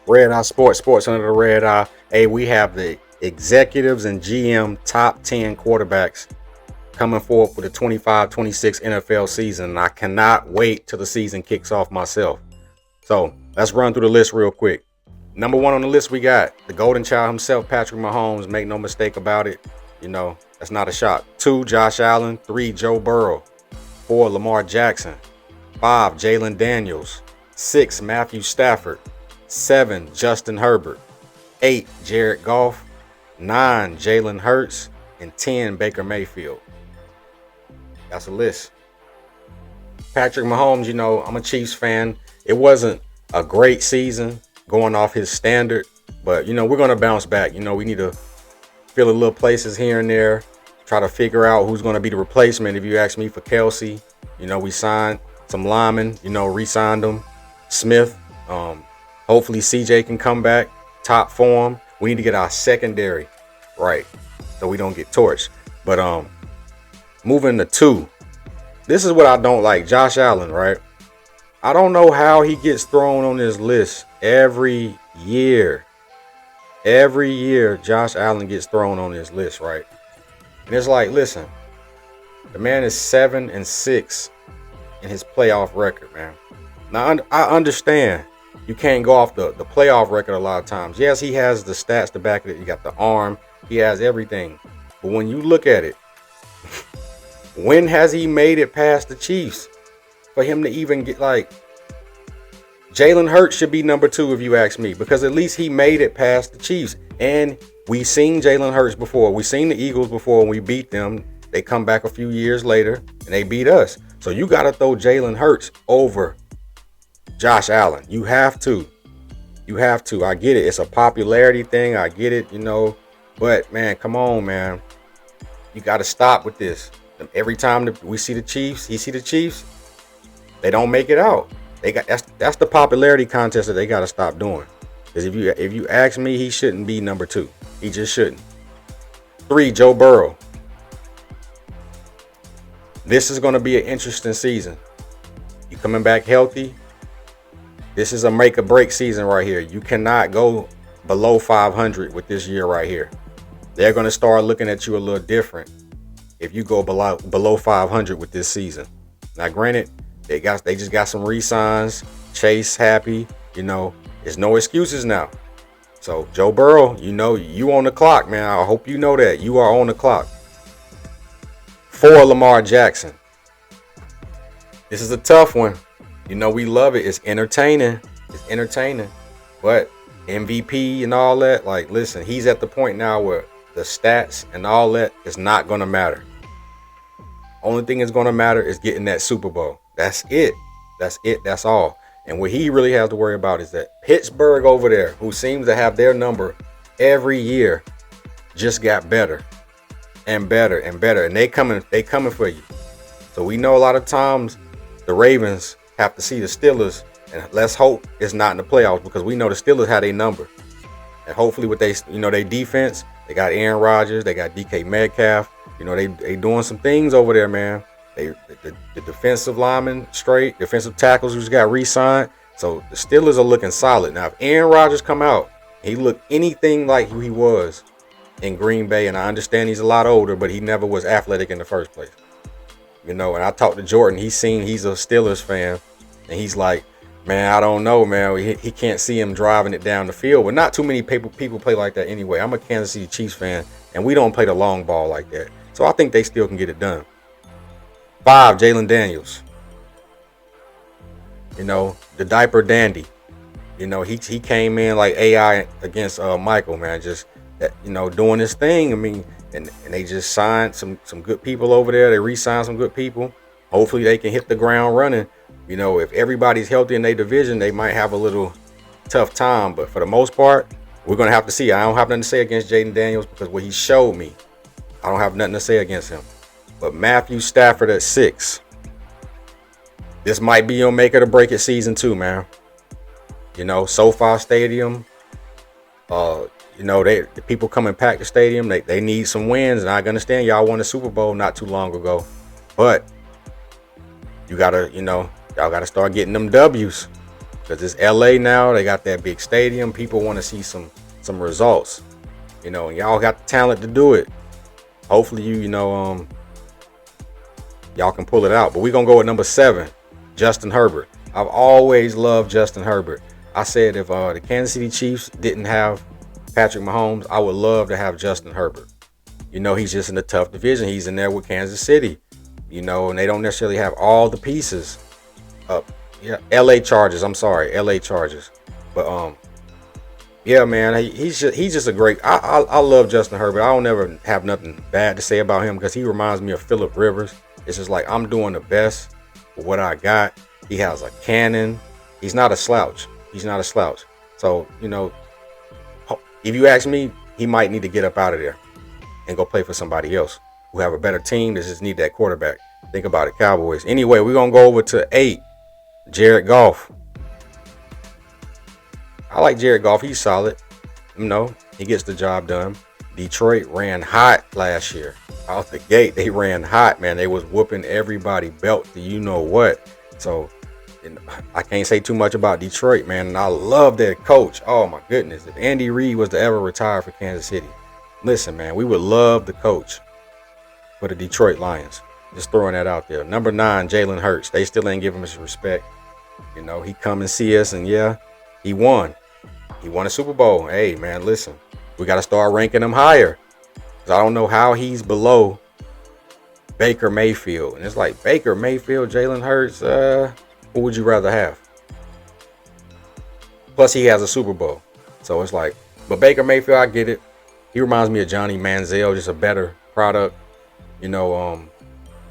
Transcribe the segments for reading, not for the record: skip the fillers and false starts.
Red Eye Sports, Sports Under the Red Eye. Hey, we have the executives and GM top 10 quarterbacks coming forward for the 25-26 NFL season. And I cannot wait till the season kicks off myself. So let's run through the list real quick. Number one on the list, we got the golden child himself, Patrick Mahomes. Make no mistake about it. That's not a shock. 2, Josh Allen. 3, Joe Burrow. 4, Lamar Jackson. 5, Jalen Daniels. 6, Matthew Stafford. 7, Justin Herbert. 8, Jared Goff. 9, Jalen Hurts. And 10, Baker Mayfield. That's a list. Patrick Mahomes, I'm a Chiefs fan. It wasn't a great season going off his standard, but we're going to bounce back. We need to fill a little places here and there, try to figure out who's going to be the replacement. If you ask me, for Kelsey, we signed some linemen, re-signed them. Smith, hopefully CJ can come back, top form. We need to get our secondary right so we don't get torched. But moving to 2, this is what I don't like. Josh Allen, right? I don't know how he gets thrown on this list every year. Every year, Josh Allen gets thrown on this list, right? And it's like, listen, the man is 7-6 in his playoff record, man. Now, I understand you can't go off the playoff record a lot of times. Yes, he has the stats to back it. He got the arm. He has everything. But when you look at it, when has he made it past the Chiefs? For him to even get, Jalen Hurts should be number 2 if you ask me, because at least he made it past the Chiefs. And we seen Jalen Hurts before. We seen the Eagles before when we beat them. They come back a few years later and they beat us. So you got to throw Jalen Hurts over Josh Allen. You have to. You have to. I get it. It's a popularity thing. I get it, But, man, come on, man. You got to stop with this. Every time we see the Chiefs, they don't make it out. That's the popularity contest that they got to stop doing. Because if you ask me, he shouldn't be number 2. He just shouldn't. 3, Joe Burrow. This is going to be an interesting season. You coming back healthy? This is a make or break season right here. You cannot go below 500 with this year right here. They're going to start looking at you a little different if you go below 500 with this season. Now, granted, they just got some re-signs. Chase happy, there's no excuses now. So Joe Burrow, you on the clock, man. I hope you know that you are on the clock. 4, Lamar Jackson. This is a tough one. We love it. It's entertaining. But MVP and all that, listen, he's at the point now where the stats and all that is not going to matter. Only thing that's going to matter is getting that Super Bowl. That's it. That's all. And what he really has to worry about is that Pittsburgh over there, who seems to have their number every year, just got better and better and better. And they coming for you. So we know a lot of times the Ravens have to see the Steelers, and let's hope it's not in the playoffs, because we know the Steelers had a number. And hopefully with they defense, they got Aaron Rodgers, they got DK Metcalf. They doing some things over there, man. The defensive linemen straight, defensive tackles who's got re-signed. So the Steelers are looking solid. Now, if Aaron Rodgers come out, he looked anything like who he was in Green Bay, and I understand he's a lot older, but he never was athletic in the first place. And I talked to Jordan. He's a Steelers fan, and he's like, man, I don't know, man. He can't see him driving it down the field. But not too many people play like that anyway. I'm a Kansas City Chiefs fan, and we don't play the long ball like that. So I think they still can get it done. 5, Jalen Daniels. The diaper dandy. He came in like AI against Michael, man. Just doing his thing. I mean, and they just signed some good people over there. They re-signed some good people. Hopefully they can hit the ground running. If everybody's healthy in their division, they might have a little tough time. But for the most part, we're gonna have to see. I don't have nothing to say against Jayden Daniels, because what he showed me, I don't have nothing to say against him. But Matthew Stafford at 6. This might be your make it or break it season too, man. SoFi Stadium. The people come and pack the stadium. They need some wins, and I understand y'all won a Super Bowl not too long ago. But you gotta, y'all gotta start getting them W's. because it's LA now. They got that big stadium. People want to see some results. And y'all got the talent to do it. Hopefully y'all can pull it out. But we're gonna go with number 7, Justin Herbert. I've always loved Justin Herbert. I said if the Kansas City Chiefs didn't have Patrick Mahomes, I would love to have Justin Herbert. He's just in a tough division. He's in there with Kansas City. And they don't necessarily have all the pieces. LA Chargers. I'm sorry, LA Chargers. But yeah, man, he's just a great. I love Justin Herbert. I don't ever have nothing bad to say about him because he reminds me of Phillip Rivers. It's just like I'm doing the best with what I got. He has a cannon. He's not a slouch. So if you ask me, he might need to get up out of there and go play for somebody else who have a better team that just need that quarterback. Think about it, Cowboys. Anyway, we're gonna go over to 8, Jared Goff. I like Jared Goff. He's solid. He gets the job done. Detroit ran hot last year. Out the gate, they ran hot, man. They was whooping everybody belt to you know what. So I can't say too much about Detroit, man. And I love their coach. Oh my goodness. If Andy Reid was to ever retire for Kansas City, listen, man, we would love the coach for the Detroit Lions. Just throwing that out there. Number 9, Jalen Hurts. They still ain't giving him his respect. He come and see us, and yeah, he won. He won a Super Bowl. Hey, man, listen, we got to start ranking him higher. Because I don't know how he's below Baker Mayfield. And it's like, Baker Mayfield, Jalen Hurts, who would you rather have? Plus, he has a Super Bowl. So it's like, but Baker Mayfield, I get it. He reminds me of Johnny Manziel, just a better product.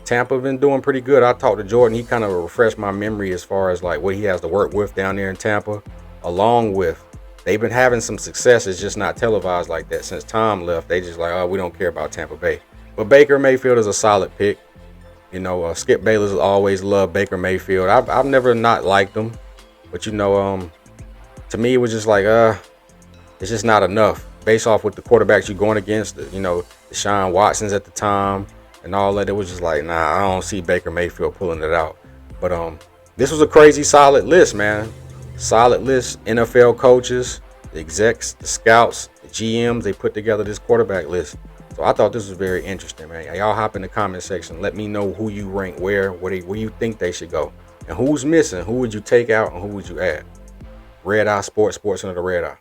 Tampa been doing pretty good. I talked to Jordan. He kind of refreshed my memory as far as like what he has to work with down there in Tampa. Along with, they've been having some success. It's just not televised like that since Tom left. They just like, oh, we don't care about Tampa Bay. But Baker Mayfield is a solid pick. Skip Bayless always loved Baker Mayfield. I've never not liked him. But to me, it was just like, it's just not enough. Based off with the quarterbacks you're going against, Deshaun Watson's at the time and all that, it was just like, nah, I don't see Baker Mayfield pulling it out. But this was a crazy solid list, man. Solid list. NFL coaches, the execs, the scouts, the GMs, they put together this quarterback list. So I thought this was very interesting, man. Y'all hop in the comment section. Let me know who you rank where you think they should go. And who's missing? Who would you take out and who would you add? Red Eye Sports, Sports Under the Red Eye.